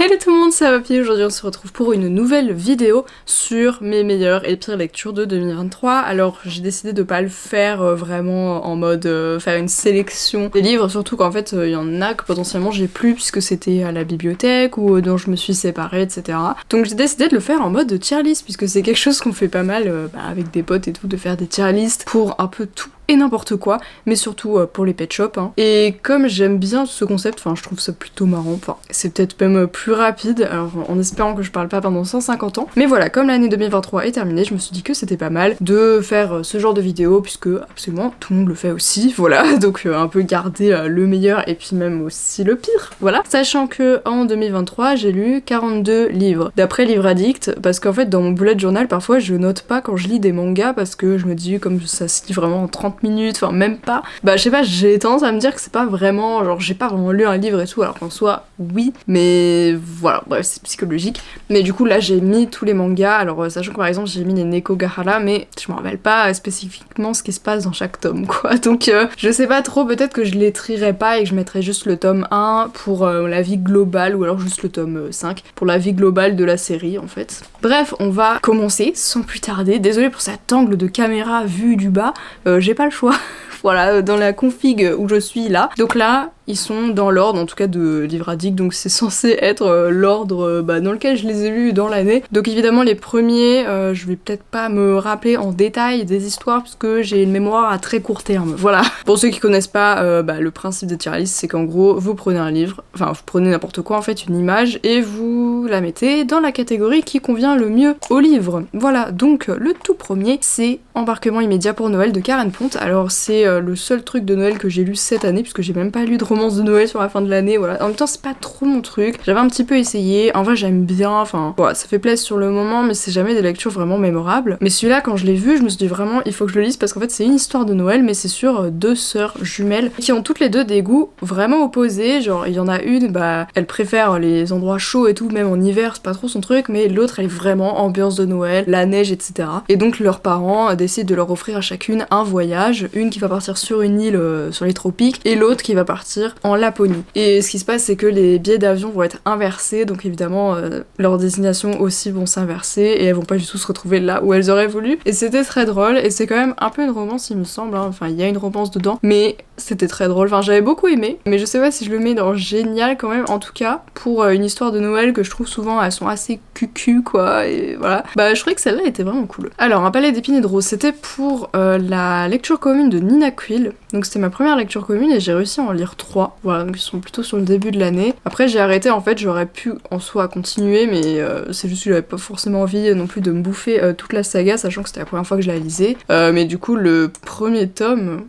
Hello tout le monde, c'est Awapi. Aujourd'hui on se retrouve pour une nouvelle vidéo sur mes meilleures et pires lectures de 2023. Alors j'ai décidé de pas le faire vraiment en mode faire une sélection des livres, surtout qu'en fait il y en a que potentiellement j'ai plus puisque c'était à la bibliothèque ou dont je me suis séparée, etc. Donc j'ai décidé de le faire en mode tier list puisque c'est quelque chose qu'on fait pas mal avec des potes et tout, de faire des tier lists pour un peu tout et n'importe quoi, mais surtout pour les pet shops. Hein. Et comme j'aime bien ce concept, enfin je trouve ça plutôt marrant, enfin c'est peut-être même plus rapide, alors en espérant que je parle pas pendant 150 ans. Mais voilà, comme l'année 2023 est terminée, je me suis dit que c'était pas mal de faire ce genre de vidéo, puisque absolument tout le monde le fait aussi, voilà, donc un peu garder le meilleur et puis même aussi le pire, voilà. Sachant que en 2023, j'ai lu 42 livres, d'après Livre Addict, parce qu'en fait dans mon bullet journal, parfois je note pas quand je lis des mangas, parce que je me dis comme ça se lit vraiment en 30 minutes, enfin même pas, bah je sais pas, j'ai tendance à me dire que c'est pas vraiment, genre j'ai pas vraiment lu un livre et tout, alors qu'en soi oui, mais voilà, bref c'est psychologique. Mais du coup là j'ai mis tous les mangas, alors sachant que par exemple j'ai mis les Neko Gahara, mais je me rappelle pas spécifiquement ce qui se passe dans chaque tome quoi, donc je sais pas trop, peut-être que je les trierais pas et que je mettrais juste le tome 1 pour la vie globale, ou alors juste le tome 5 pour la vie globale de la série en fait. Bref, on va commencer sans plus tarder, désolée pour cet angle de caméra vu du bas, j'ai pas le choix. Voilà, dans la config où je suis là. Donc là, ils sont dans l'ordre, en tout cas de Livre Addict, donc c'est censé être l'ordre dans lequel je les ai lus dans l'année. Donc évidemment les premiers, je vais peut-être pas me rappeler en détail des histoires puisque j'ai une mémoire à très court terme. Voilà. Pour ceux qui connaissent pas, le principe de tier list, c'est qu'en gros, vous prenez un livre, enfin vous prenez n'importe quoi en fait, une image, et vous la mettez dans la catégorie qui convient le mieux au livre. Voilà, donc le tout premier, c'est Embarquement immédiat pour Noël de Karen Pont. Alors c'est le seul truc de Noël que j'ai lu cette année, puisque j'ai même pas lu de romance de Noël sur la fin de l'année, voilà. En même temps c'est pas trop mon truc, j'avais un petit peu essayé, en vrai j'aime bien, enfin voilà, ça fait plaisir sur le moment, mais c'est jamais des lectures vraiment mémorables. Mais celui-là quand je l'ai vu, je me suis dit vraiment il faut que je le lise, parce qu'en fait c'est une histoire de Noël, mais c'est sur deux sœurs jumelles qui ont toutes les deux des goûts vraiment opposés. Genre il y en a une, bah elle préfère les endroits chauds et tout, même en hiver c'est pas trop son truc, mais l'autre elle est vraiment ambiance de Noël, la neige, etc. Et donc leurs parents décident de leur offrir à chacune un voyage, une qui va partir sur une île sur les tropiques et l'autre qui va partir en Laponie. Et ce qui se passe c'est que les billets d'avion vont être inversés, donc évidemment leurs destinations aussi vont s'inverser et elles vont pas du tout se retrouver là où elles auraient voulu. Et c'était très drôle, et c'est quand même un peu une romance il me semble, hein. Enfin il y a une romance dedans, mais c'était très drôle, enfin j'avais beaucoup aimé, mais je sais pas si je le mets dans génial quand même, en tout cas pour une histoire de Noël que je trouve souvent elles sont assez cucu quoi, et voilà. Bah je trouvais que celle-là était vraiment cool. Alors Un palais d'épines et de roses, c'était pour la lecture commune de Nina Quill, donc c'était ma première lecture commune et j'ai réussi à en lire 3, voilà, donc ils sont plutôt sur le début de l'année. Après j'ai arrêté en fait, j'aurais pu en soi continuer, mais c'est juste que j'avais pas forcément envie non plus de me bouffer toute la saga, sachant que c'était la première fois que je la lisais, mais du coup le premier tome...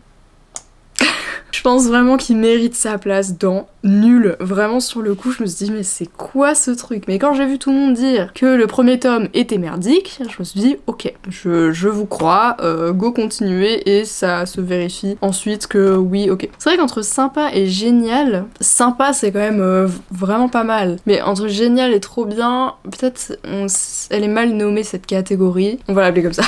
Je pense vraiment qu'il mérite sa place dans Nul. Vraiment sur le coup je me suis dit mais c'est quoi ce truc? Mais quand j'ai vu tout le monde dire que le premier tome était merdique, je me suis dit ok, je vous crois, go continuer, et ça se vérifie ensuite que oui ok. C'est vrai qu'entre sympa et génial, sympa c'est quand même vraiment pas mal, mais entre génial et trop bien, peut-être elle est mal nommée cette catégorie, on va l'appeler comme ça.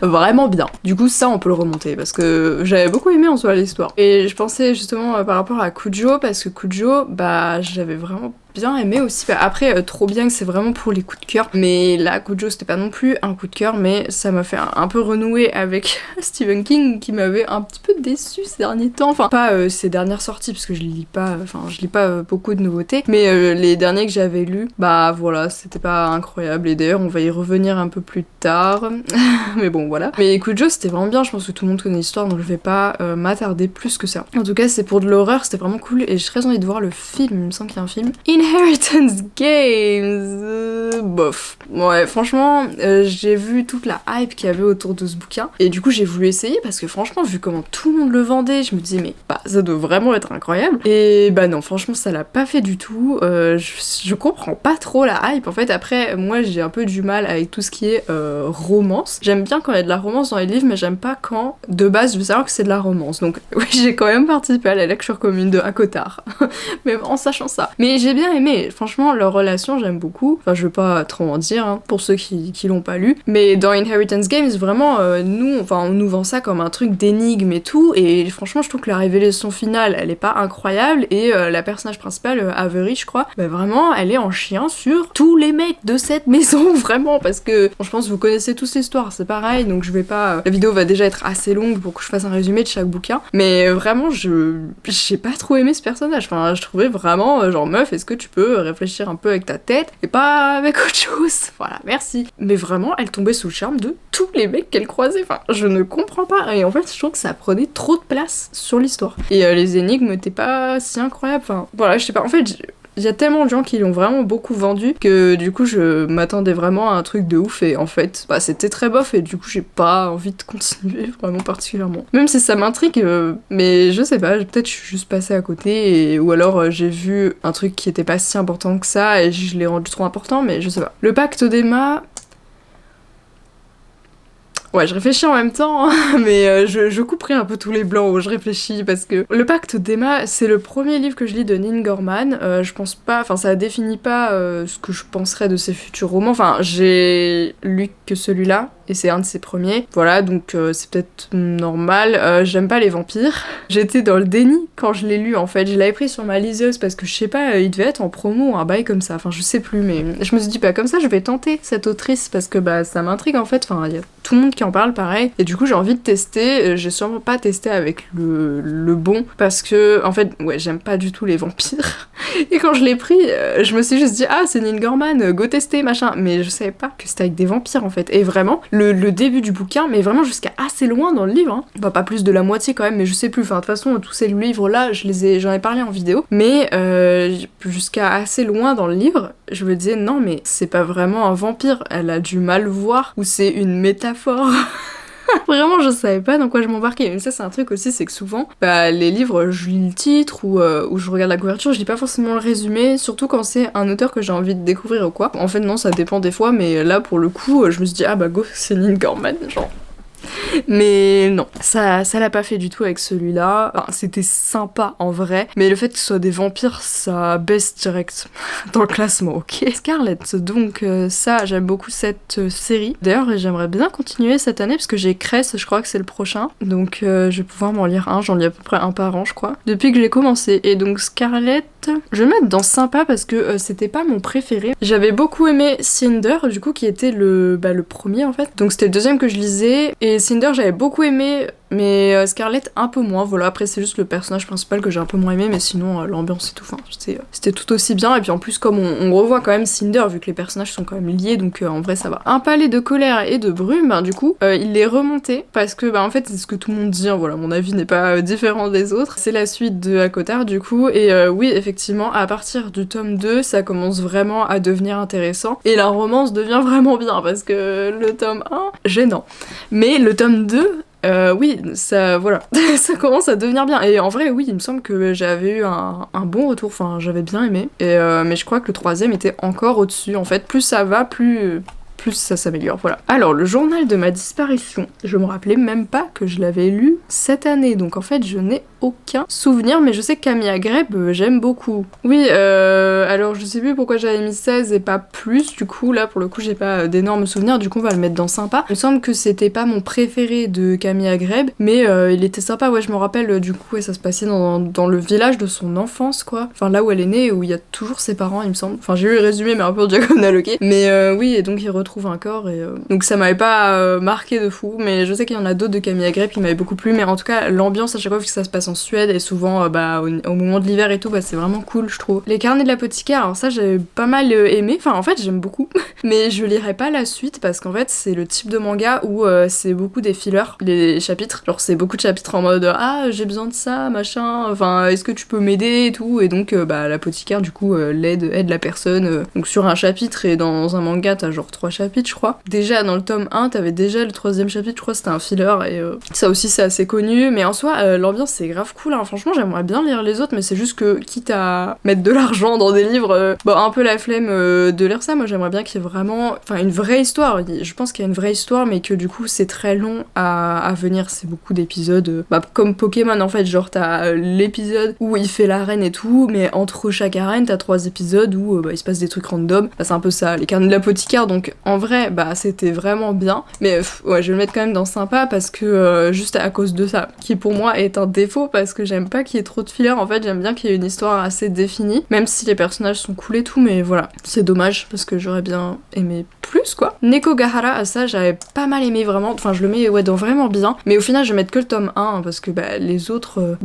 Vraiment bien. Du coup ça on peut le remonter parce que j'avais beaucoup aimé en soi l'histoire. Et je pensais justement par rapport à Kujo, parce que Kujo, bah j'avais vraiment bien aimé aussi. Bah, après trop bien que c'est vraiment pour les coups de cœur, mais là Kujo c'était pas non plus un coup de cœur, mais ça m'a fait un peu renouer avec Stephen King qui m'avait un petit peu déçu ces derniers temps, enfin pas ses dernières sorties parce que je lis pas, enfin je lis pas beaucoup de nouveautés, mais les derniers que j'avais lus, bah voilà c'était pas incroyable, et d'ailleurs on va y revenir un peu plus tard. Mais bon voilà. Mais Kujo c'était vraiment bien, je pense que tout le monde connaît l'histoire donc je vais pas m'attarder plus que ça. En tout cas c'est pour de l'horreur, c'était vraiment cool et j'ai très envie de voir le film, il me semble qu'il y a un film. Inheritance Games, bof. Ouais franchement j'ai vu toute la hype qu'il y avait autour de ce bouquin et du coup j'ai voulu essayer parce que franchement vu comment tout le monde le vendait, je me disais mais bah ça doit vraiment être incroyable, et bah non franchement ça l'a pas fait du tout. Je comprends pas trop la hype en fait. Après moi j'ai un peu du mal avec tout ce qui est romance. J'aime bien quand il y a de la romance dans les livres, mais j'aime pas quand de base je veux savoir que c'est de la romance. Donc oui j'ai quand même participé à la lecture commune de Akotard, même en sachant ça. Mais j'ai bien aimé. Franchement, leur relation, j'aime beaucoup. Enfin, je veux pas trop en dire, hein, pour ceux qui l'ont pas lu. Mais dans Inheritance Games, vraiment, on nous vend ça comme un truc d'énigme et tout. Et franchement, je trouve que la révélation finale, elle est pas incroyable. Et la personnage principale, Avery, je crois, bah vraiment, elle est en chien sur tous les mecs de cette maison, vraiment. Parce que, je pense que vous connaissez tous l'histoire, c'est pareil. Donc je vais pas... La vidéo va déjà être assez longue pour que je fasse un résumé de chaque bouquin. Mais vraiment, j'ai pas trop aimé ce personnage. Enfin, je trouvais vraiment, genre, meuf, est-ce que tu peux réfléchir un peu avec ta tête et pas avec autre chose? Voilà, merci. Mais vraiment, elle tombait sous le charme de tous les mecs qu'elle croisait. Enfin, je ne comprends pas. Et en fait, je trouve que ça prenait trop de place sur l'histoire. Et les énigmes étaient pas si incroyables. Enfin, voilà, je sais pas. En fait, il y a tellement de gens qui l'ont vraiment beaucoup vendu que du coup je m'attendais vraiment à un truc de ouf et en fait bah, c'était très bof et du coup j'ai pas envie de continuer vraiment particulièrement. Même si ça m'intrigue mais je sais pas, peut-être je suis juste passée à côté ou alors j'ai vu un truc qui était pas si important que ça et je l'ai rendu trop important mais je sais pas. Le pacte d'Emma... Ouais, je réfléchis en même temps, hein, mais je couperai un peu tous les blancs où je réfléchis parce que le pacte d'Emma, c'est le premier livre que je lis de Neil Gaiman. Je pense pas, enfin ça définit pas ce que je penserais de ses futurs romans. Enfin, j'ai lu que celui-là et c'est un de ses premiers. Voilà, donc c'est peut-être normal. J'aime pas les vampires. J'étais dans le déni quand je l'ai lu en fait. Je l'avais pris sur ma liseuse parce que je sais pas, il devait être en promo ou un bail comme ça. Enfin, je sais plus, mais je me suis dit, bah comme ça, je vais tenter cette autrice parce que bah ça m'intrigue en fait. Enfin, il y a tout le monde qui en parle pareil et du coup j'ai envie de tester. J'ai sûrement pas testé avec le bon parce que en fait ouais j'aime pas du tout les vampires et quand je l'ai pris je me suis juste dit ah c'est Neil Gaiman, go tester machin, mais je savais pas que c'était avec des vampires en fait. Et vraiment le début du bouquin, mais vraiment jusqu'à assez loin dans le livre, hein. Bah, pas plus de la moitié quand même, mais je sais plus, enfin de toute façon tous ces livres là j'en ai parlé en vidéo, mais jusqu'à assez loin dans le livre je me disais non mais c'est pas vraiment un vampire, elle a du mal voir ou c'est une métaphore. Vraiment, je savais pas dans quoi je m'embarquais. Mais ça, c'est un truc aussi, c'est que souvent, bah, les livres, je lis le titre ou je regarde la couverture, je lis pas forcément le résumé, surtout quand c'est un auteur que j'ai envie de découvrir ou quoi. En fait, non, ça dépend des fois, mais là, pour le coup, je me suis dit, ah bah go, c'est Neil Gaiman, genre. Mais non, ça l'a pas fait du tout avec celui-là. Enfin, c'était sympa en vrai, mais le fait que ce soit des vampires, ça baisse direct dans le classement, ok. Scarlett, donc ça, j'aime beaucoup cette série. D'ailleurs, j'aimerais bien continuer cette année parce que j'ai Cress, je crois que c'est le prochain, donc je vais pouvoir m'en lire un. J'en lis à peu près un par an, je crois, depuis que j'ai commencé. Et donc Scarlett, je vais le mettre dans sympa parce que c'était pas mon préféré. J'avais beaucoup aimé Cinder, du coup, qui était le premier en fait. Donc c'était le deuxième que je lisais. Et Cinder, j'avais beaucoup aimé, mais Scarlett un peu moins. Voilà, après c'est juste le personnage principal que j'ai un peu moins aimé, mais sinon l'ambiance et tout, enfin, c'était tout aussi bien. Et puis en plus, comme on revoit quand même Cinder, vu que les personnages sont quand même liés, donc en vrai ça va. Un palais de colère et de brume, du coup, il est remonté parce que en fait c'est ce que tout le monde dit, hein, voilà, mon avis n'est pas différent des autres. C'est la suite de ACOTAR du coup, et oui, effectivement, à partir du tome 2, ça commence vraiment à devenir intéressant, et la romance devient vraiment bien, parce que le tome 1, gênant. Mais le tome 2, oui, ça, voilà, ça commence à devenir bien. Et en vrai, oui, il me semble que j'avais eu un bon retour, enfin, j'avais bien aimé. Et, mais je crois que le troisième était encore au-dessus, en fait. Plus ça va, plus ça s'améliore, voilà. Alors, le journal de ma disparition, je me rappelais même pas que je l'avais lu cette année, donc en fait, je n'ai aucun souvenir, mais je sais que Camille Greb, j'aime beaucoup. Oui, alors je sais plus pourquoi j'avais mis 16 et pas plus, du coup, là, pour le coup, j'ai pas d'énormes souvenirs, du coup, on va le mettre dans sympa. Il me semble que c'était pas mon préféré de Camille Greb, mais il était sympa, ouais, je me rappelle, du coup, et ça se passait dans le village de son enfance, quoi. Enfin, là où elle est née, où il y a toujours ses parents, il me semble. Enfin, j'ai eu le résumé, mais un peu en diagonale, ok. Mais oui, et donc il retrouve un corps, et donc ça m'avait pas marqué de fou, mais je sais qu'il y en a d'autres de Camille Greb qui m'avaient beaucoup plu, mais en tout cas, l'ambiance à chaque fois, vu que ça se passe en Suède, et souvent, au moment de l'hiver et tout, c'est vraiment cool, je trouve. Les carnets de l'apothicaire, alors ça, j'ai pas mal aimé, enfin, en fait, j'aime beaucoup, mais je lirai pas la suite, parce qu'en fait, c'est le type de manga où c'est beaucoup des fillers, les chapitres, genre c'est beaucoup de chapitres en mode ah j'ai besoin de ça machin, enfin est-ce que tu peux m'aider et tout, et donc l'apothicaire du coup aide la personne donc sur un chapitre, et dans un manga t'as genre 3 chapitres je crois. Déjà dans le tome 1 t'avais déjà le 3e chapitre, je crois c'était un filler et ça aussi c'est assez connu, mais en soi l'ambiance c'est grave cool, hein. Franchement j'aimerais bien lire les autres, mais c'est juste que quitte à mettre de l'argent dans des livres, bon un peu la flemme de lire ça, moi j'aimerais bien qu'il y ait vraiment, enfin une vraie histoire, je pense qu'il y a une vraie histoire mais que du coup c'est très long à venir, c'est beaucoup d'épisodes, comme Pokémon en fait, genre t'as l'épisode où il fait l'arène et tout, mais entre chaque arène t'as 3 épisodes où il se passe des trucs random, c'est un peu ça, les carnets de l'apothicaire, donc en vrai c'était vraiment bien, mais ouais je vais le mettre quand même dans sympa parce que juste à cause de ça, qui pour moi est un défaut parce que j'aime pas qu'il y ait trop de fillers, en fait j'aime bien qu'il y ait une histoire assez définie, même si les personnages sont cool et tout, mais voilà, c'est dommage parce que j'aurais bien aimé plus quoi. Nekogahara, ça j'avais pas mal aimé vraiment, enfin je le mets dans vraiment bien, mais au final je vais mettre que le tome 1 hein, parce que les autres,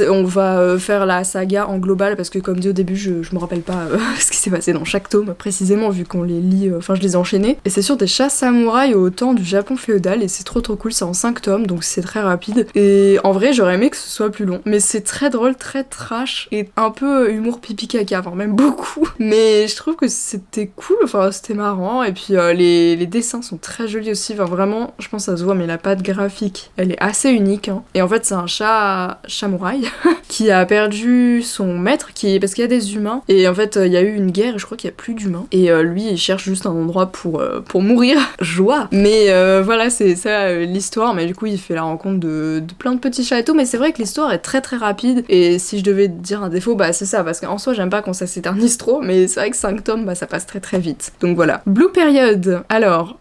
on va faire la saga en global parce que comme dit au début je me rappelle pas ce qui s'est passé dans chaque tome précisément vu qu'on les lit, enfin je les ai enchaînés, et c'est sur des chats samouraïs au temps du Japon féodal et c'est trop cool, c'est en 5 tomes donc c'est très rapide et en vrai j'aurais aimé que ce soit plus long, mais c'est très drôle, très trash et un peu humour pipi caca, enfin même beaucoup, mais je trouve que c'était cool, enfin c'était marrant, et puis les dessins sont très jolis aussi, enfin vraiment je pense que ça se voit, mais la patte graphique elle est assez unique hein. Et en fait c'est un chat samouraï qui a perdu son maître, parce qu'il y a des humains et en fait il y a eu une guerre et je crois qu'il y a plus d'humains et lui il cherche juste un endroit pour mourir, joie, mais voilà c'est ça l'histoire, mais du coup il fait la rencontre de plein de petits chats et tout, mais c'est vrai que l'histoire est très très rapide et si je devais dire un défaut c'est ça, parce qu'en soi j'aime pas quand ça s'éternise trop, mais c'est vrai que 5 tomes ça passe très très vite, donc voilà. Blue Period, alors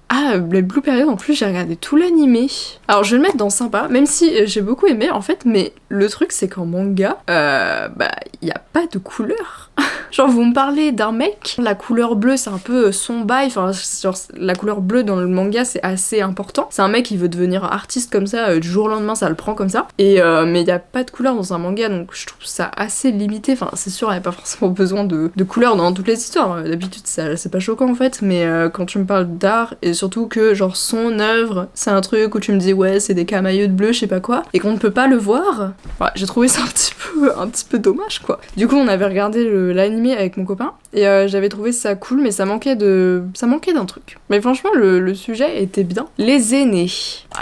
les Blue Period en plus j'ai regardé tout l'animé, alors je vais le mettre dans sympa même si j'ai beaucoup aimé en fait, mais le truc c'est qu'en manga y a pas de couleur. Genre vous me parlez d'un mec, la couleur bleue c'est un peu son bail, enfin genre la couleur bleue dans le manga c'est assez important, c'est un mec qui veut devenir artiste comme ça, du jour au lendemain ça le prend comme ça, et mais il y a pas de couleur dans un manga donc je trouve ça assez limité, enfin c'est sûr il y a pas forcément besoin de couleur dans toutes les histoires, d'habitude c'est pas choquant en fait, mais quand tu me parles d'art et surtout que genre son œuvre c'est un truc où tu me dis ouais c'est des camaïeux de bleu je sais pas quoi et qu'on ne peut pas le voir, j'ai trouvé ça un petit peu dommage quoi. Du coup on avait regardé l'animé avec mon copain et j'avais trouvé ça cool, mais ça manquait d'un truc, mais franchement le sujet était bien. Les aînés,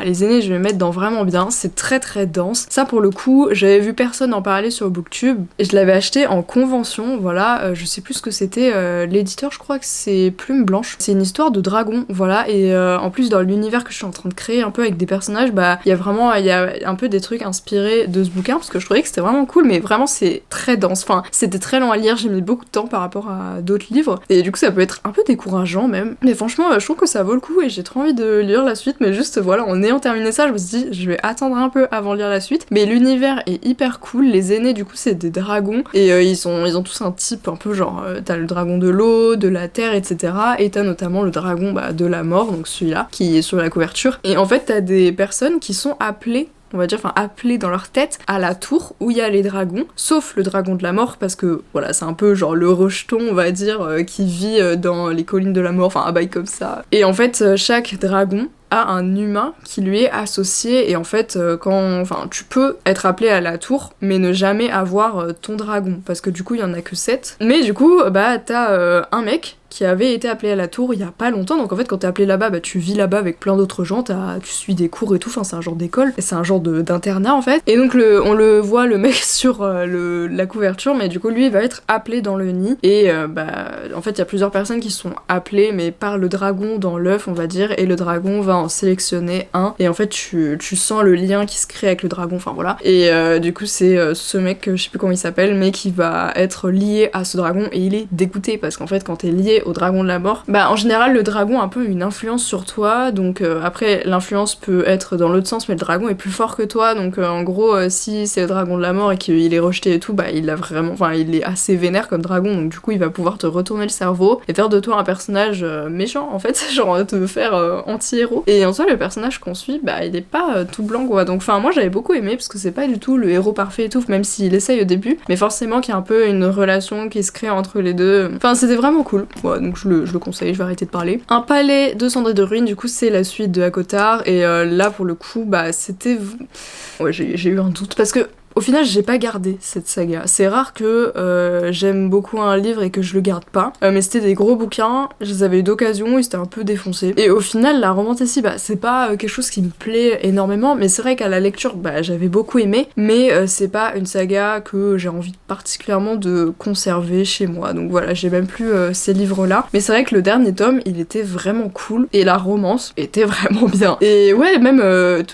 les aînés je vais mettre dans vraiment bien, c'est très très dense, ça pour le coup j'avais vu personne en parler sur Booktube et je l'avais acheté en convention, voilà, je sais plus ce que c'était, l'éditeur je crois que c'est Plume Blanche, c'est une histoire de dragon, voilà, et en plus dans l'univers que je suis en train de créer un peu avec des personnages, il y a un peu des trucs inspirés de ce bouquin parce que je trouvais que c'était vraiment cool, mais vraiment c'est très dense, enfin c'était très long à lire, j'ai mis beaucoup de temps par rapport à d'autres livres et du coup ça peut être un peu décourageant même, mais franchement je trouve que ça vaut le coup et j'ai trop envie de lire la suite, mais juste voilà en ayant terminé ça je me suis dit je vais attendre un peu avant de lire la suite, mais l'univers est hyper cool. Les aînés du coup c'est des dragons et ils ont tous un type un peu genre t'as le dragon de l'eau, de la terre etc, et t'as notamment le dragon de la mort, donc celui-là qui est sur la couverture, et en fait t'as des personnes qui sont appelées, on va dire, appelés dans leur tête à la tour où il y a les dragons, sauf le dragon de la mort parce que voilà c'est un peu genre le rejeton on va dire qui vit dans les collines de la mort, enfin un bail comme ça, et en fait chaque dragon a un humain qui lui est associé, et en fait tu peux être appelé à la tour mais ne jamais avoir ton dragon parce que du coup il y en a que 7, mais du coup t'as un mec qui avait été appelé à la tour il y a pas longtemps, donc en fait quand t'es appelé là-bas tu vis là-bas avec plein d'autres gens, tu suis des cours et tout, enfin c'est un genre d'école et c'est un genre d'internat en fait, et donc on le voit le mec sur la couverture, mais du coup lui il va être appelé dans le nid, et en fait il y a plusieurs personnes qui sont appelées mais par le dragon dans l'œuf on va dire, et le dragon va en sélectionner un, et en fait tu sens le lien qui se crée avec le dragon, enfin voilà, et du coup c'est ce mec, je sais plus comment il s'appelle, mais qui va être lié à ce dragon et il est dégoûté parce qu'en fait quand t'es lié au dragon de la mort, en général le dragon a un peu une influence sur toi, donc après l'influence peut être dans l'autre sens mais le dragon est plus fort que toi, donc en gros si c'est le dragon de la mort et qu'il est rejeté et tout, il a vraiment, enfin il est assez vénère comme dragon, donc du coup il va pouvoir te retourner le cerveau et faire de toi un personnage méchant en fait, genre te faire anti-héros, et en soi le personnage qu'on suit il est pas tout blanc quoi, donc enfin moi j'avais beaucoup aimé parce que c'est pas du tout le héros parfait et tout, même s'il essaye au début, mais forcément qu'il y a un peu une relation qui se crée entre les deux, enfin c'était vraiment cool. Ouais, donc je le conseille, je vais arrêter de parler. Un palais de cendres et de ruines, du coup c'est la suite de Akotar, et là pour le coup c'était... Ouais j'ai eu un doute parce que Au final, j'ai pas gardé cette saga. C'est rare que j'aime beaucoup un livre et que je le garde pas. Mais c'était des gros bouquins, je les avais eu d'occasion, ils étaient un peu défoncés. Et au final, la romantasy, bah c'est pas quelque chose qui me plaît énormément, mais c'est vrai qu'à la lecture, bah j'avais beaucoup aimé, mais c'est pas une saga que j'ai envie particulièrement de conserver chez moi. Donc voilà, j'ai même plus ces livres-là. Mais c'est vrai que le dernier tome, il était vraiment cool, et la romance était vraiment bien. Et ouais, même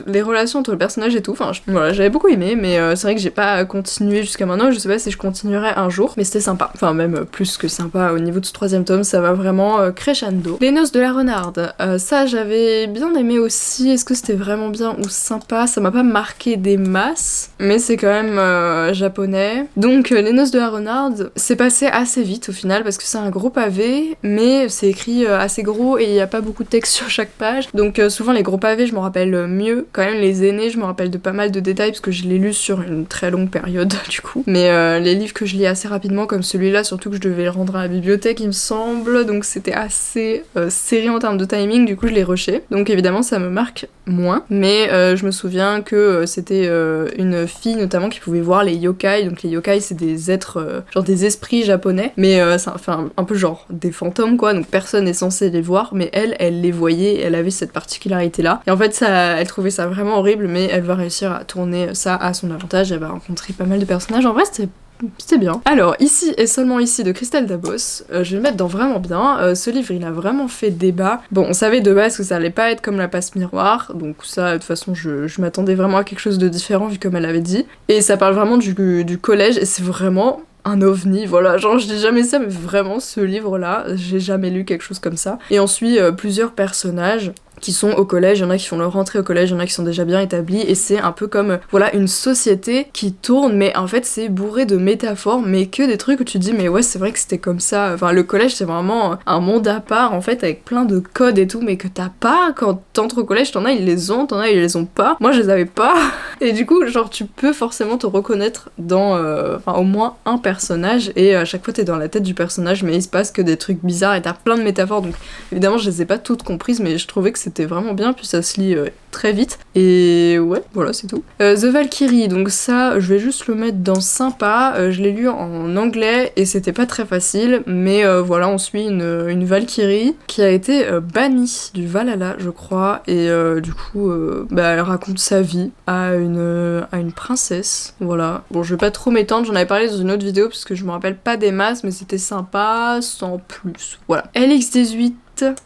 les relations entre le personnage et tout, enfin voilà, j'avais beaucoup aimé, mais c'est vrai que j'ai pas continué jusqu'à maintenant, je sais pas si je continuerai un jour, mais c'était sympa. Enfin même plus que sympa, au niveau de ce troisième tome, ça va vraiment crescendo. Les noces de la renarde, ça j'avais bien aimé aussi, est-ce que c'était vraiment bien ou sympa? Ça m'a pas marqué des masses, mais c'est quand même japonais. Donc les noces de la renarde, c'est passé assez vite au final, parce que c'est un gros pavé, mais c'est écrit assez gros et il y a pas beaucoup de texte sur chaque page, donc souvent les gros pavés je m'en rappelle mieux, quand même les aînés je me rappelle de pas mal de détails parce que je l'ai lu sur une très longue période du coup, mais les livres que je lis assez rapidement comme celui-là, surtout que je devais le rendre à la bibliothèque il me semble, donc c'était assez serré en termes de timing, du coup je l'ai rushé, donc évidemment ça me marque moins, mais je me souviens que c'était une fille notamment qui pouvait voir les yokai, donc les yokai c'est des êtres, genre des esprits japonais, mais c'est enfin un peu genre des fantômes quoi, donc personne n'est censé les voir, mais elle les voyait, elle avait cette particularité là, et en fait ça, elle trouvait ça vraiment horrible, mais elle va réussir à tourner ça à son avantage, elle va rencontrer pas mal de personnages, en vrai c'était bien. Alors, ici et seulement ici de Christelle Dabos, je vais le mettre dans vraiment bien. Ce livre, il a vraiment fait débat. Bon, on savait de base que ça allait pas être comme La Passe Miroir, donc ça, de toute façon, je m'attendais vraiment à quelque chose de différent, vu comme elle avait dit. Et ça parle vraiment du collège, et c'est vraiment un ovni, voilà, genre je dis jamais ça, mais vraiment ce livre-là, j'ai jamais lu quelque chose comme ça. Et on suit plusieurs personnages qui sont au collège, il y en a qui font leur rentrée au collège, il y en a qui sont déjà bien établis, et c'est un peu comme, voilà, une société qui tourne, mais en fait c'est bourré de métaphores, mais que des trucs où tu te dis, mais ouais, c'est vrai que c'était comme ça, enfin le collège c'est vraiment un monde à part, en fait, avec plein de codes et tout, mais que t'as pas quand t'entres au collège, t'en as ils les ont, t'en as ils les ont pas, moi je les avais pas, et du coup, genre tu peux forcément te reconnaître dans, enfin au moins un personnage, et à chaque fois t'es dans la tête du personnage, mais il se passe que des trucs bizarres, et t'as plein de métaphores, donc évidemment je les ai pas toutes comprises, mais je trouvais que c'était vraiment bien, puis ça se lit très vite, et ouais, voilà, c'est tout. The Valkyrie, donc ça, je vais juste le mettre dans sympa, je l'ai lu en anglais, et c'était pas très facile, mais voilà, on suit une Valkyrie qui a été bannie du Valhalla, je crois, et du coup, bah, elle raconte sa vie à une princesse, voilà. Bon, je vais pas trop m'étendre, j'en avais parlé dans une autre vidéo, parce que je me rappelle pas des masses, mais c'était sympa, sans plus, voilà. LX18,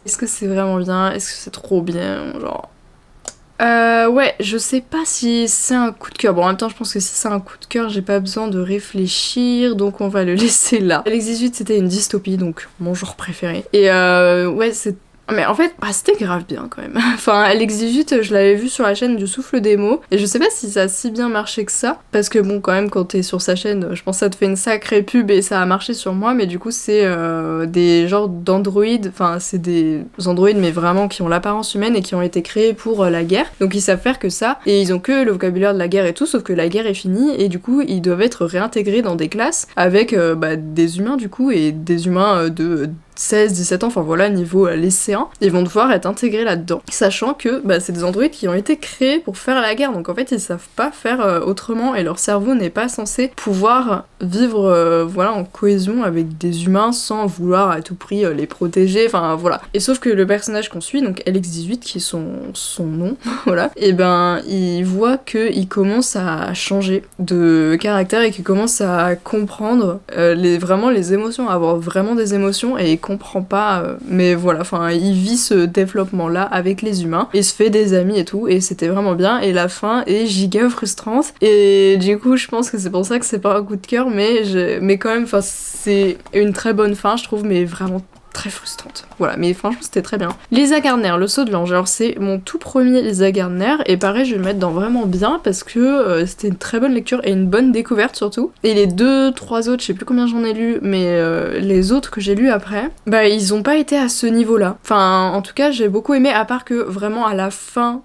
est-ce que c'est vraiment bien? Est-ce que c'est trop bien? Genre... ouais, je sais pas si c'est un coup de cœur. Bon, en même temps, je pense que si c'est un coup de cœur, j'ai pas besoin de réfléchir, donc on va le laisser là. LX18, c'était une dystopie, donc mon genre préféré. Et ouais, c'est... Mais en fait, bah, c'était grave bien quand même. Enfin, LX18, je l'avais vu sur la chaîne du Souffle des mots, et je sais pas si ça a si bien marché que ça, parce que bon, quand même, quand t'es sur sa chaîne, je pense que ça te fait une sacrée pub, et ça a marché sur moi, mais du coup, c'est des genres d'androïdes, enfin, c'est des androïdes, mais vraiment qui ont l'apparence humaine, et qui ont été créés pour la guerre, donc ils savent faire que ça, et ils ont que le vocabulaire de la guerre et tout, sauf que la guerre est finie, et du coup, ils doivent être réintégrés dans des classes, avec bah, des humains, du coup, et des humains de 16-17 ans, enfin voilà, niveau lycéen, ils vont devoir être intégrés là-dedans. Sachant que bah, c'est des androïdes qui ont été créés pour faire la guerre, donc en fait ils savent pas faire autrement, et leur cerveau n'est pas censé pouvoir vivre voilà, en cohésion avec des humains sans vouloir à tout prix les protéger, enfin voilà. Et sauf que le personnage qu'on suit, donc LX18 qui est son nom, voilà, et ben il voit qu'il commence à changer de caractère et qu'il commence à comprendre vraiment les émotions, à avoir vraiment des émotions, et comprend pas, mais voilà, enfin il vit ce développement là avec les humains, il se fait des amis et tout, et c'était vraiment bien, et la fin est giga frustrante, et du coup je pense que c'est pour ça que c'est pas un coup de cœur, mais quand même, enfin c'est une très bonne fin je trouve, mais vraiment très frustrante. Voilà, mais franchement c'était très bien. Lisa Gardner, Le Sceau de l'Ange, alors c'est mon tout premier Lisa Gardner, et pareil je vais le mettre dans vraiment bien, parce que c'était une très bonne lecture, et une bonne découverte surtout. Et les 2-3 autres, je sais plus combien j'en ai lu, mais les autres que j'ai lus après, bah ils ont pas été à ce niveau-là. Enfin, en tout cas j'ai beaucoup aimé, à part que vraiment à la fin,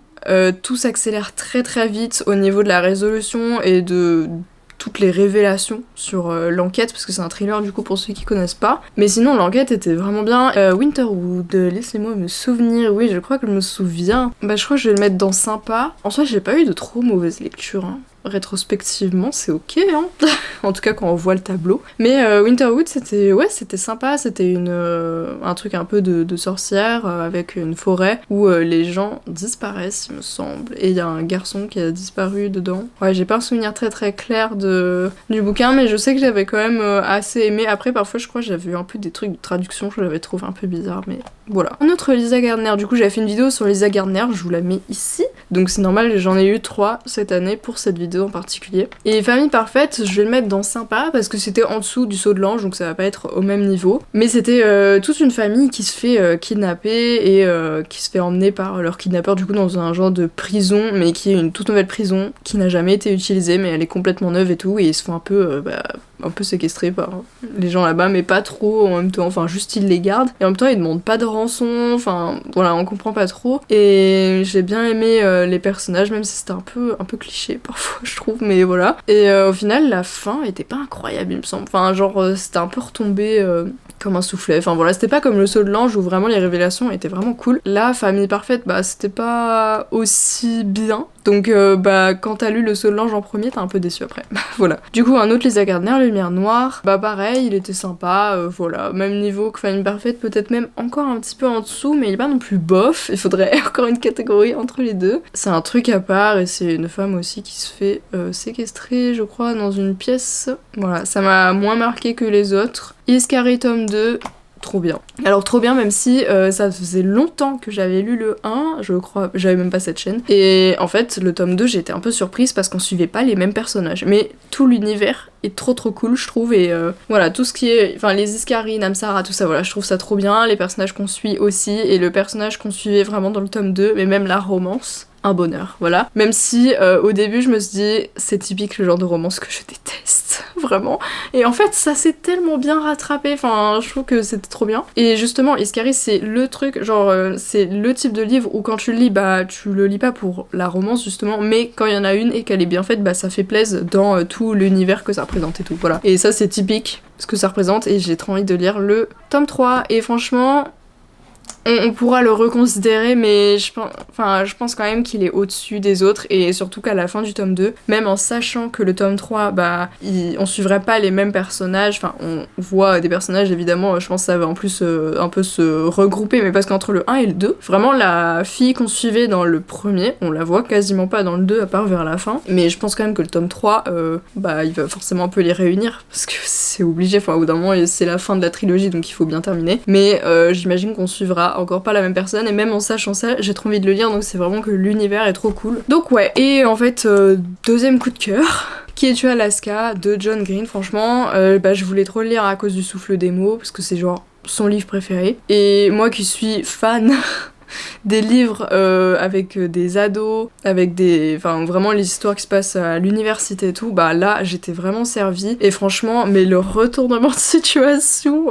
tout s'accélère très très vite au niveau de la résolution et de toutes les révélations sur l'enquête, parce que c'est un thriller du coup pour ceux qui connaissent pas. Mais sinon l'enquête était vraiment bien. Winterwood, laissez-moi me souvenir, oui je crois que je me souviens. Bah je crois que je vais le mettre dans sympa. En soi j'ai pas eu de trop mauvaises lectures, hein. rétrospectivement c'est ok, hein. En tout cas quand on voit le tableau. Mais Winterwood c'était sympa, c'était un truc un peu de sorcière avec une forêt où les gens disparaissent il me semble, et il y a un garçon qui a disparu dedans. Ouais, j'ai pas un souvenir très très clair du bouquin, mais je sais que j'avais quand même assez aimé. Après parfois je crois que j'avais eu un peu des trucs de traduction que j'avais trouvé un peu bizarre, mais voilà. Un autre Lisa Gardner, du coup j'avais fait une vidéo sur Lisa Gardner, je vous la mets ici, donc c'est normal, j'en ai eu 3 cette année pour cette vidéo en particulier. Et Famille Parfaite, je vais le mettre dans sympa parce que c'était en dessous du Saut de l'Ange, donc ça va pas être au même niveau, mais c'était toute une famille qui se fait kidnapper et qui se fait emmener par leur kidnappeur du coup dans un genre de prison, mais qui est une toute nouvelle prison qui n'a jamais été utilisée, mais elle est complètement neuve et tout, et ils se font un peu séquestrés par les gens là-bas, mais pas trop en même temps, enfin juste ils les gardent, et en même temps ils demandent pas de rançon, enfin voilà, on comprend pas trop, et j'ai bien aimé les personnages, même si c'était un peu cliché parfois je trouve, mais voilà. Et au final la fin était pas incroyable il me semble, enfin genre c'était un peu retombé comme un soufflet, enfin voilà, c'était pas comme le Saut de l'Ange où vraiment les révélations étaient vraiment cool. Là, Famille Parfaite, c'était pas aussi bien, donc quand t'as lu le Saut de l'Ange en premier, t'es un peu déçu après. Voilà. Du coup, un autre Lisa Gardner, Lumière Noire, pareil, il était sympa, voilà, même niveau que Famille Parfaite, peut-être même encore un petit peu en dessous, mais il est pas non plus bof, il faudrait encore une catégorie entre les deux. C'est un truc à part, et c'est une femme aussi qui se fait séquestrer, je crois, dans une pièce. Voilà, ça m'a moins marqué que les autres. Iscari tome 2, trop bien. Alors trop bien, même si ça faisait longtemps que j'avais lu le 1, je crois, j'avais même pas cette chaîne, et en fait le tome 2 j'étais un peu surprise parce qu'on suivait pas les mêmes personnages, mais tout l'univers est trop cool je trouve, et voilà, tout ce qui est, enfin les Iscari, Namsara, tout ça, voilà, je trouve ça trop bien, les personnages qu'on suit aussi, et le personnage qu'on suivait vraiment dans le tome 2, mais même la romance, un bonheur, voilà. Même si au début je me suis dit c'est typique le genre de romance que je déteste, vraiment. Et en fait ça s'est tellement bien rattrapé, enfin je trouve que c'était trop bien. Et justement Iscari c'est le truc, genre c'est le type de livre où quand tu le lis, tu le lis pas pour la romance justement, mais quand il y en a une et qu'elle est bien faite, ça fait plaisir dans tout l'univers que ça représente et tout, voilà. Et ça c'est typique ce que ça représente, et j'ai trop envie de lire le tome 3, et franchement on pourra le reconsidérer, mais je pense quand même qu'il est au-dessus des autres, et surtout qu'à la fin du tome 2, même en sachant que le tome 3, on suivrait pas les mêmes personnages, enfin on voit des personnages évidemment, je pense que ça va en plus un peu se regrouper, mais parce qu'entre le 1 et le 2, vraiment la fille qu'on suivait dans le premier, on la voit quasiment pas dans le 2 à part vers la fin, mais je pense quand même que le tome 3, il va forcément un peu les réunir, parce que c'est obligé, enfin au bout d'un moment c'est la fin de la trilogie donc il faut bien terminer, mais j'imagine qu'on suivra encore pas la même personne, et même en sachant ça j'ai trop envie de le lire, donc c'est vraiment que l'univers est trop cool. Donc ouais, et en fait deuxième coup de cœur, Qui es-tu Alaska de John Green, franchement je voulais trop le lire à cause du Souffle des mots parce que c'est genre son livre préféré, et moi qui suis fan des livres avec des ados, avec enfin vraiment les histoires qui se passent à l'université et tout, là j'étais vraiment servie, et franchement mais le retournement de situation,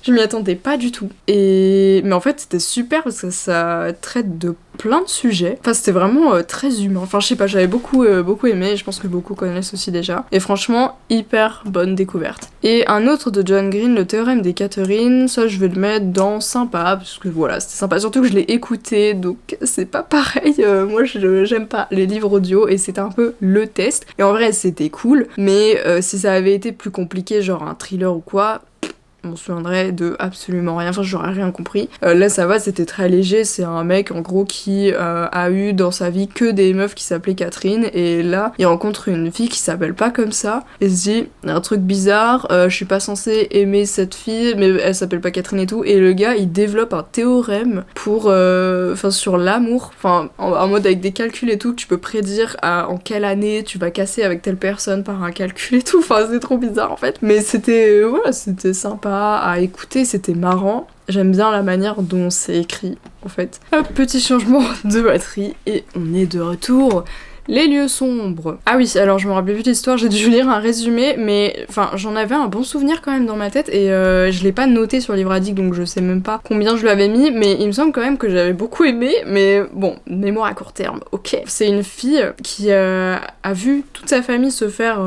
je m'y attendais pas du tout, mais en fait c'était super parce que ça traite de plein de sujets, enfin c'était vraiment très humain, enfin je sais pas, j'avais beaucoup aimé, et je pense que beaucoup connaissent aussi déjà, et franchement hyper bonne découverte. Et un autre de John Green, Le Théorème des Catherine, ça je vais le mettre dans sympa, parce que voilà c'était sympa, surtout que je l'ai écouté, donc c'est pas pareil, moi j'aime pas les livres audio, et c'était un peu le test, et en vrai c'était cool, mais si ça avait été plus compliqué, genre un thriller ou quoi, je m'en souviendrais de absolument rien, enfin j'aurais rien compris. Là ça va, c'était très léger, c'est un mec en gros qui a eu dans sa vie que des meufs qui s'appelaient Catherine, et là il rencontre une fille qui s'appelle pas comme ça, et se dit un truc bizarre, je suis pas censée aimer cette fille mais elle s'appelle pas Catherine et tout, et le gars il développe un théorème pour sur l'amour, en mode avec des calculs et tout, tu peux prédire en quelle année tu vas casser avec telle personne par un calcul et tout, c'est trop bizarre en fait, mais c'était c'était sympa à écouter, c'était marrant. J'aime bien la manière dont c'est écrit, en fait. Un petit changement de batterie, et on est de retour. Les lieux sombres. Ah oui, alors je me rappelais plus de l'histoire, j'ai dû lire un résumé, mais j'en avais un bon souvenir quand même dans ma tête, et je l'ai pas noté sur Livre Addict, donc je sais même pas combien je lui avais mis, mais il me semble quand même que j'avais beaucoup aimé, mais bon, mémoire à court terme, ok. C'est une fille qui a vu toute sa famille se faire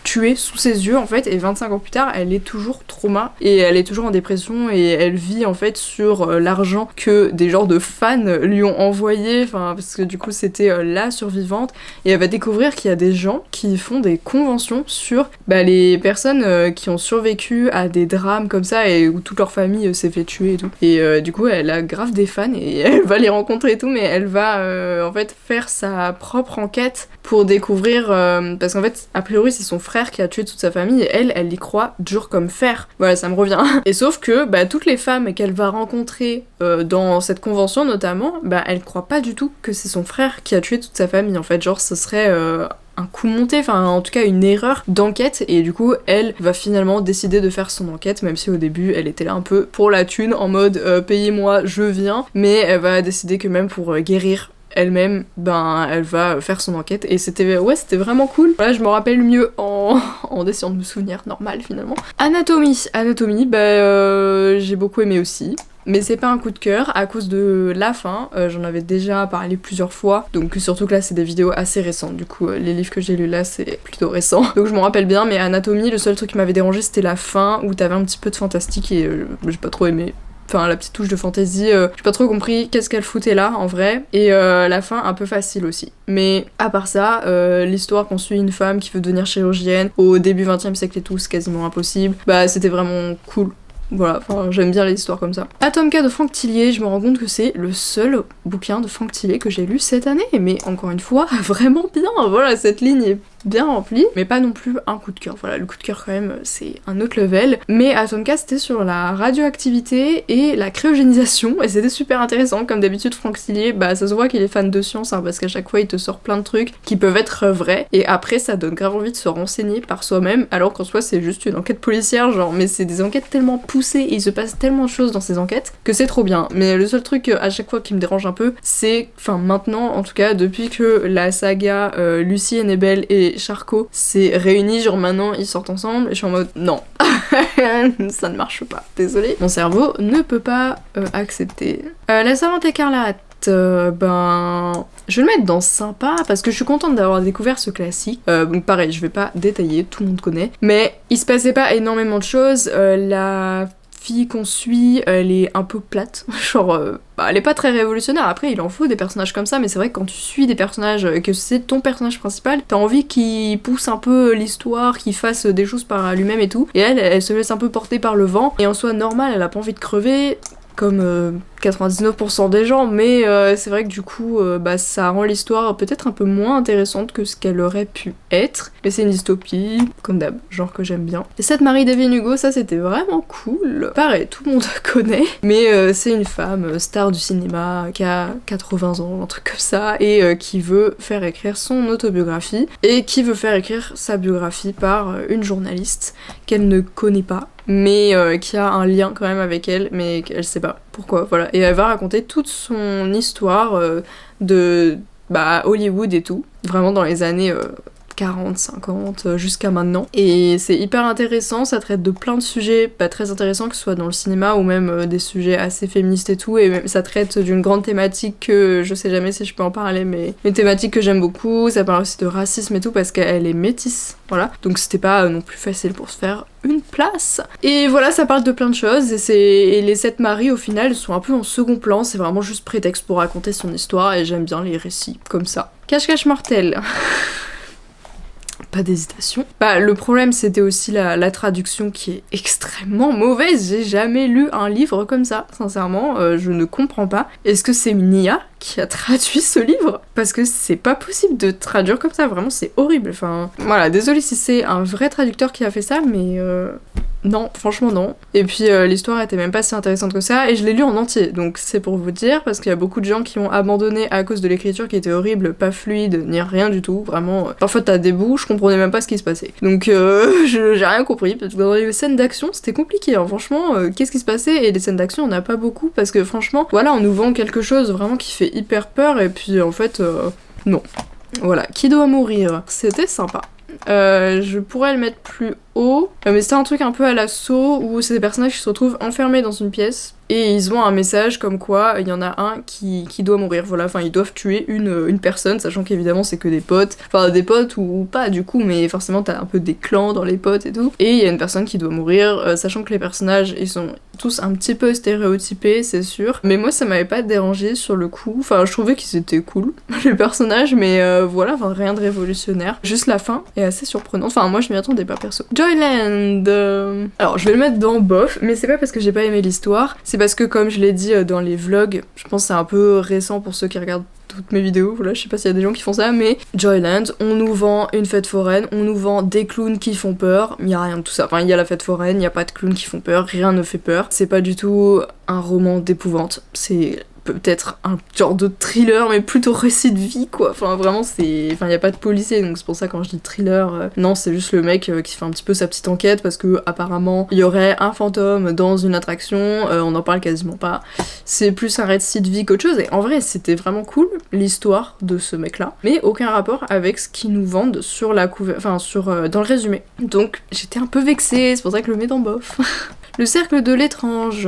tuée sous ses yeux en fait, et 25 ans plus tard elle est toujours trauma et elle est toujours en dépression et elle vit en fait sur l'argent que des genres de fans lui ont envoyé, enfin parce que du coup c'était la survivante, et elle va découvrir qu'il y a des gens qui font des conventions sur les personnes qui ont survécu à des drames comme ça et où toute leur famille s'est fait tuer et tout, et du coup elle a grave des fans et elle va les rencontrer et tout, mais elle va en fait faire sa propre enquête pour découvrir, parce qu'en fait a priori c'est son frère qui a tué toute sa famille et elle y croit dur comme fer, voilà ça me revient. Et sauf que toutes les femmes qu'elle va rencontrer dans cette convention notamment, elle croit pas du tout que c'est son frère qui a tué toute sa famille en fait, genre ce serait un coup monté, enfin en tout cas une erreur d'enquête, et du coup elle va finalement décider de faire son enquête, même si au début elle était là un peu pour la thune en mode payez-moi je viens, mais elle va décider que même pour guérir elle-même, elle va faire son enquête, et c'était vraiment cool. Voilà, je me rappelle mieux en essayant de me souvenir normal finalement. Anatomie, j'ai beaucoup aimé aussi. Mais c'est pas un coup de cœur à cause de la fin, j'en avais déjà parlé plusieurs fois, donc surtout que là c'est des vidéos assez récentes, du coup les livres que j'ai lus là c'est plutôt récent, donc je m'en rappelle bien, mais Anatomie, le seul truc qui m'avait dérangé c'était la fin où t'avais un petit peu de fantastique et j'ai pas trop aimé. Enfin, la petite touche de fantasy, j'ai pas trop compris qu'est-ce qu'elle foutait là en vrai, et la fin un peu facile aussi. Mais à part ça, l'histoire qu'on suit une femme qui veut devenir chirurgienne au début 20e siècle et tout, c'est quasiment impossible, c'était vraiment cool. Voilà, enfin j'aime bien les histoires comme ça. Atomka de Franck Tillier, je me rends compte que c'est le seul bouquin de Franck Tillier que j'ai lu cette année, mais encore une fois, vraiment bien, voilà, cette ligne est bien remplie, mais pas non plus un coup de cœur. Voilà, le coup de cœur quand même, c'est un autre level. Mais Atomka, c'était sur la radioactivité et la cryogénisation, et c'était super intéressant. Comme d'habitude, Franck Tillier, ça se voit qu'il est fan de science, parce qu'à chaque fois, il te sort plein de trucs qui peuvent être vrais, et après, ça donne grave envie de se renseigner par soi-même, alors qu'en soi, c'est juste une enquête policière, genre, mais c'est des enquêtes tellement poussées, et il se passe tellement de choses dans ces enquêtes, que c'est trop bien. Mais le seul truc, à chaque fois, qui me dérange un peu, c'est, maintenant, en tout cas, depuis que la saga Lucie Hennebel et Charcot s'est réunie, genre maintenant ils sortent ensemble, et je suis en mode non, ça ne marche pas, désolée. Mon cerveau ne peut pas accepter. La Servante écarlate, je vais le mettre dans sympa parce que je suis contente d'avoir découvert ce classique. Donc pareil, je vais pas détailler, tout le monde connaît, mais il se passait pas énormément de choses. La fille qu'on suit, elle est un peu plate, genre elle est pas très révolutionnaire. Après il en faut des personnages comme ça, mais c'est vrai que quand tu suis des personnages, que c'est ton personnage principal, t'as envie qu'il pousse un peu l'histoire, qu'il fasse des choses par lui-même et tout, et elle se laisse un peu porter par le vent, et en soi normal, elle a pas envie de crever comme 99% des gens, mais c'est vrai que du coup ça rend l'histoire peut-être un peu moins intéressante que ce qu'elle aurait pu être, mais c'est une dystopie comme d'hab, genre que j'aime bien. Et cette Marie Devine Hugo, ça c'était vraiment cool, pareil tout le monde connaît, mais c'est une femme star du cinéma qui a 80 ans, un truc comme ça, et qui veut faire écrire son autobiographie, et qui veut faire écrire sa biographie par une journaliste qu'elle ne connaît pas, mais qui a un lien quand même avec elle, mais qu'elle sait pas pourquoi, voilà. Et elle va raconter toute son histoire de Hollywood et tout, vraiment dans les années 40, 50, jusqu'à maintenant. Et c'est hyper intéressant, ça traite de plein de sujets très intéressants, que ce soit dans le cinéma ou même des sujets assez féministes et tout, et même, ça traite d'une grande thématique que je sais jamais si je peux en parler, mais une thématique que j'aime beaucoup. Ça parle aussi de racisme et tout, parce qu'elle est métisse, voilà. Donc c'était pas non plus facile pour se faire une place. Et voilà, ça parle de plein de choses, et les 7 maris au final sont un peu en second plan, c'est vraiment juste prétexte pour raconter son histoire, et j'aime bien les récits comme ça. Cache-cache mortel. Pas d'hésitation. Le problème c'était aussi la traduction qui est extrêmement mauvaise. J'ai jamais lu un livre comme ça, sincèrement, je ne comprends pas. Est-ce que c'est une IA qui a traduit ce livre? Parce que c'est pas possible de traduire comme ça, vraiment c'est horrible. Enfin, voilà, désolée si c'est un vrai traducteur qui a fait ça, mais non, franchement non. Et puis l'histoire était même pas si intéressante que ça, et je l'ai lu en entier, donc c'est pour vous dire, parce qu'il y a beaucoup de gens qui ont abandonné à cause de l'écriture qui était horrible, pas fluide, ni rien du tout, vraiment. Parfois t'as des bouts, je comprenais même pas ce qui se passait. Donc j'ai rien compris, parce que dans les scènes d'action c'était compliqué, hein. Franchement, qu'est-ce qui se passait? Et les scènes d'action on n'a pas beaucoup, parce que franchement, voilà, on nous vend quelque chose vraiment qui fait hyper peur, et puis en fait, non. Voilà, Qui doit mourir, c'était sympa. Je pourrais le mettre plus haut, mais c'était un truc un peu à la Saw où c'est des personnages qui se retrouvent enfermés dans une pièce et ils ont un message comme quoi il y en a un qui doit mourir, voilà, enfin ils doivent tuer une personne, sachant qu'évidemment c'est que des potes, enfin des potes ou pas du coup, mais forcément t'as un peu des clans dans les potes et tout, et il y a une personne qui doit mourir, sachant que les personnages ils sont tous un petit peu stéréotypés, c'est sûr, mais moi ça m'avait pas dérangé sur le coup, enfin je trouvais qu'ils étaient cool, les personnages, mais voilà, enfin rien de révolutionnaire, juste la fin est assez surprenante, enfin moi je m'y attendais pas perso. Joyland, alors je vais le mettre dans bof, mais c'est pas parce que j'ai pas aimé l'histoire, c'est parce que comme je l'ai dit dans les vlogs, je pense que c'est un peu récent pour ceux qui regardent toutes mes vidéos, voilà, je sais pas s'il y a des gens qui font ça, mais Joyland, on nous vend une fête foraine, on nous vend des clowns qui font peur, il y a rien de tout ça, enfin il y a la fête foraine, il y a pas de clowns qui font peur, rien ne fait peur, c'est pas du tout un roman d'épouvante, c'est peut-être un genre de thriller mais plutôt récit de vie quoi, enfin vraiment c'est, enfin il y a pas de policier donc c'est pour ça quand je dis thriller, non c'est juste le mec qui fait un petit peu sa petite enquête parce que apparemment il y aurait un fantôme dans une attraction, on en parle quasiment pas, c'est plus un récit de vie qu'autre chose et en vrai c'était vraiment cool l'histoire de ce mec là, mais aucun rapport avec ce qu'ils nous vendent sur la enfin sur dans le résumé, donc j'étais un peu vexée, c'est pour ça que je le mets dans bof. Le cercle de l'étrange,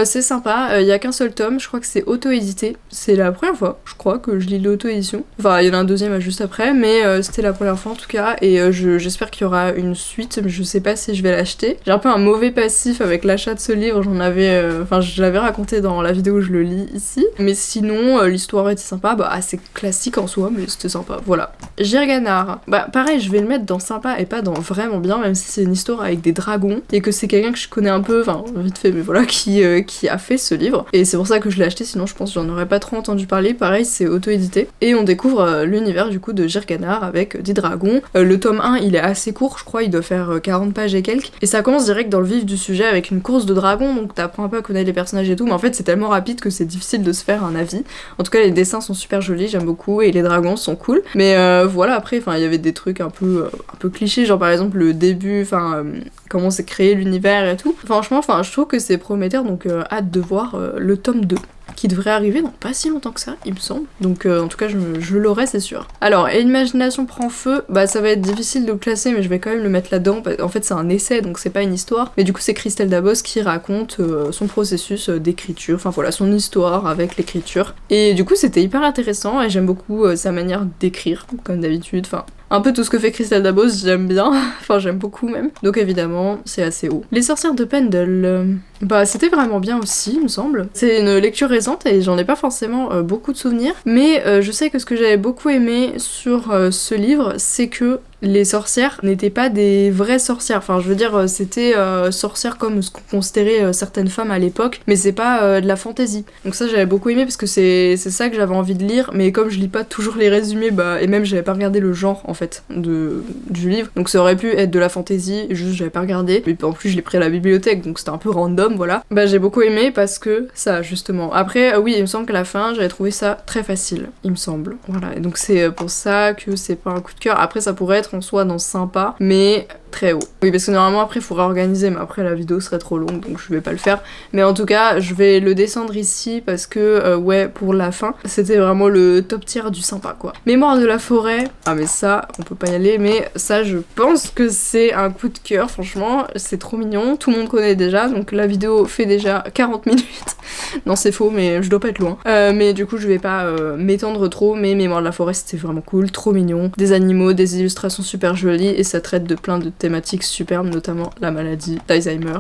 c'est sympa, il y a qu'un seul tome, je crois que c'est auto-édité, c'est la première fois, je crois, que je lis l'auto-édition. Enfin, il y en a un deuxième juste après, mais c'était la première fois en tout cas, et j'espère qu'il y aura une suite, mais je sais pas si je vais l'acheter. J'ai un peu un mauvais passif avec l'achat de ce livre, j'en avais, enfin je l'avais raconté dans la vidéo où je le lis ici, mais sinon l'histoire était sympa, bah assez classique en soi, mais c'était sympa, voilà. Jirganar, bah pareil, je vais le mettre dans sympa et pas dans vraiment bien, même si c'est une histoire avec des dragons, et que c'est quelqu'un que je connais un peu, enfin vite fait mais voilà, qui a fait ce livre et c'est pour ça que je l'ai acheté, sinon je pense que j'en aurais pas trop entendu parler. Pareil, c'est auto-édité et on découvre l'univers du coup de Jirganar avec des dragons. Le tome 1 il est assez court, je crois il doit faire 40 pages et quelques, et ça commence direct dans le vif du sujet avec une course de dragons, donc t'apprends un peu à connaître les personnages et tout, mais en fait c'est tellement rapide que c'est difficile de se faire un avis. En tout cas les dessins sont super jolis, j'aime beaucoup, et les dragons sont cool, mais voilà, après enfin il y avait des trucs un peu clichés, genre par exemple le début, enfin comment c'est créé l'univers et tout. Franchement, enfin je trouve que c'est prometteur, donc hâte de voir le tome 2 qui devrait arriver dans pas si longtemps que ça, il me semble. Donc en tout cas, je l'aurai, c'est sûr. Alors, et l'imagination prend feu, bah ça va être difficile de le classer, mais je vais quand même le mettre là-dedans. En fait, c'est un essai, donc c'est pas une histoire. Mais du coup, c'est Christelle Dabos qui raconte son processus d'écriture, enfin voilà, son histoire avec l'écriture. Et du coup, c'était hyper intéressant, et j'aime beaucoup sa manière d'écrire, comme d'habitude, enfin... Un peu tout ce que fait Christelle Dabos, j'aime bien, enfin j'aime beaucoup même, donc évidemment c'est assez haut. Les sorcières de Pendle, bah c'était vraiment bien aussi il me semble. C'est une lecture récente et j'en ai pas forcément beaucoup de souvenirs, mais je sais que ce que j'avais beaucoup aimé sur ce livre, c'est que les sorcières n'étaient pas des vraies sorcières, enfin je veux dire c'était sorcières comme ce qu'on considérait certaines femmes à l'époque, mais c'est pas de la fantaisie. Donc ça j'avais beaucoup aimé parce que c'est ça que j'avais envie de lire, mais comme je lis pas toujours les résumés, bah et même j'avais pas regardé le genre en fait du livre, donc ça aurait pu être de la fantaisie, juste j'avais pas regardé, et en plus je l'ai pris à la bibliothèque donc c'était un peu random, voilà. Bah j'ai beaucoup aimé parce que ça justement. Après oui il me semble qu'à la fin j'avais trouvé ça très facile, il me semble, voilà, et donc c'est pour ça que c'est pas un coup de cœur. Après ça pourrait être en soi dans sympa, mais très haut. Oui, parce que normalement après il faudra organiser, mais après la vidéo serait trop longue donc je vais pas le faire. Mais en tout cas je vais le descendre ici parce que ouais, pour la fin c'était vraiment le top tier du sympa quoi. Mémoire de la forêt, ah mais ça on peut pas y aller, mais ça je pense que c'est un coup de cœur, franchement c'est trop mignon, tout le monde connaît déjà, donc la vidéo fait déjà 40 minutes. Non c'est faux, mais je dois pas être loin. Mais du coup je vais pas m'étendre trop, mais Mémoire de la forêt c'était vraiment cool, trop mignon, des animaux, des illustrations super jolies, et ça traite de plein de thématiques superbes, notamment la maladie d'Alzheimer.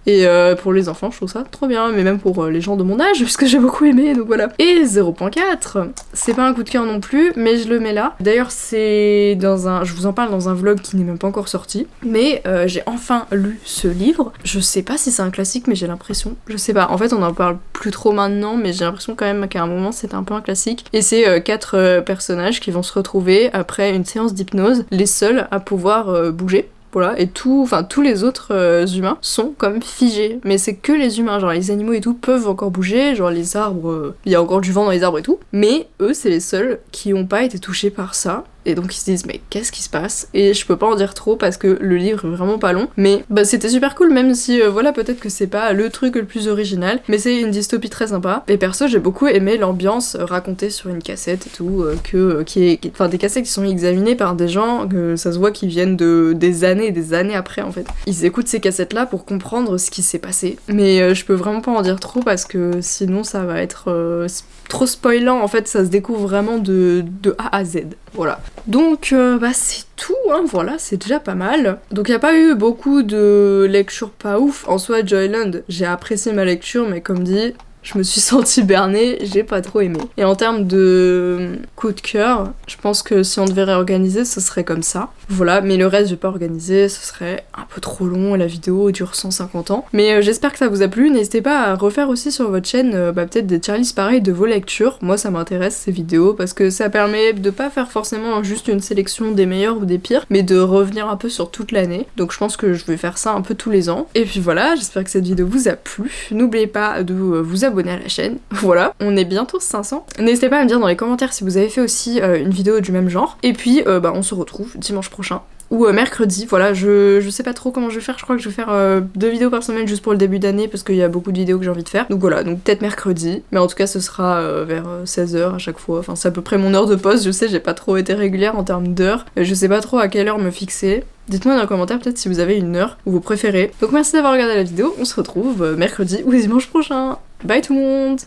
Et pour les enfants, je trouve ça trop bien, mais même pour les gens de mon âge, parce que j'ai beaucoup aimé, donc voilà. Et 0.4, c'est pas un coup de cœur non plus, mais je le mets là. D'ailleurs, c'est dans un... Je vous en parle dans un vlog qui n'est même pas encore sorti, mais j'ai enfin lu ce livre. Je sais pas si c'est un classique, mais j'ai l'impression... Je sais pas, en fait, on en parle plus trop maintenant, mais j'ai l'impression quand même qu'à un moment, c'était un peu un classique. Et c'est 4 personnages qui vont se retrouver après une séance d'hypnose, les seuls à pouvoir bouger. Voilà, et tous les autres humains sont comme figés, mais c'est que les humains, genre les animaux et tout peuvent encore bouger, genre les arbres, il y a encore du vent dans les arbres et tout, mais eux c'est les seuls qui ont pas été touchés par ça. et donc ils se disent mais qu'est-ce qui se passe, et je peux pas en dire trop parce que le livre est vraiment pas long, mais bah c'était super cool, même si voilà, peut-être que c'est pas le truc le plus original, mais c'est une dystopie très sympa, et perso j'ai beaucoup aimé l'ambiance racontée sur une cassette et tout, enfin des cassettes qui sont examinées par des gens, que ça se voit qu'ils viennent de des années et des années après en fait. Ils écoutent ces cassettes là pour comprendre ce qui s'est passé, mais je peux vraiment pas en dire trop parce que sinon ça va être trop spoilant, en fait ça se découvre vraiment de A à Z, voilà. Donc bah c'est tout, hein, voilà, c'est déjà pas mal. Donc y a pas eu beaucoup de lectures pas ouf, en soi Joyland, j'ai apprécié ma lecture, mais comme dit, je me suis sentie bernée, j'ai pas trop aimé. Et en termes de coup de cœur, je pense que si on devait réorganiser, ce serait comme ça. Voilà, mais le reste, j'ai pas organisé, ce serait un peu trop long, la vidéo dure 150 ans. Mais j'espère que ça vous a plu, n'hésitez pas à refaire aussi sur votre chaîne peut-être des tier lists pareils de vos lectures. Moi, ça m'intéresse ces vidéos, parce que ça permet de pas faire forcément juste une sélection des meilleurs ou des pires, mais de revenir un peu sur toute l'année. Donc je pense que je vais faire ça un peu tous les ans. Et puis voilà, j'espère que cette vidéo vous a plu. N'oubliez pas de vous abonner à la chaîne. Voilà, on est bientôt 500. N'hésitez pas à me dire dans les commentaires si vous avez fait aussi une vidéo du même genre. Et puis on se retrouve dimanche prochain ou mercredi, voilà, je sais pas trop comment je vais faire, je crois que je vais faire 2 vidéos par semaine juste pour le début d'année parce qu'il y a beaucoup de vidéos que j'ai envie de faire. Donc voilà, donc peut-être mercredi, mais en tout cas ce sera vers 16h à chaque fois, enfin c'est à peu près mon heure de pause, je sais j'ai pas trop été régulière en termes d'heures, je sais pas trop à quelle heure me fixer. Dites-moi dans les commentaires peut-être si vous avez une heure où vous préférez. Donc merci d'avoir regardé la vidéo, on se retrouve mercredi ou dimanche prochain. Bye tout le monde!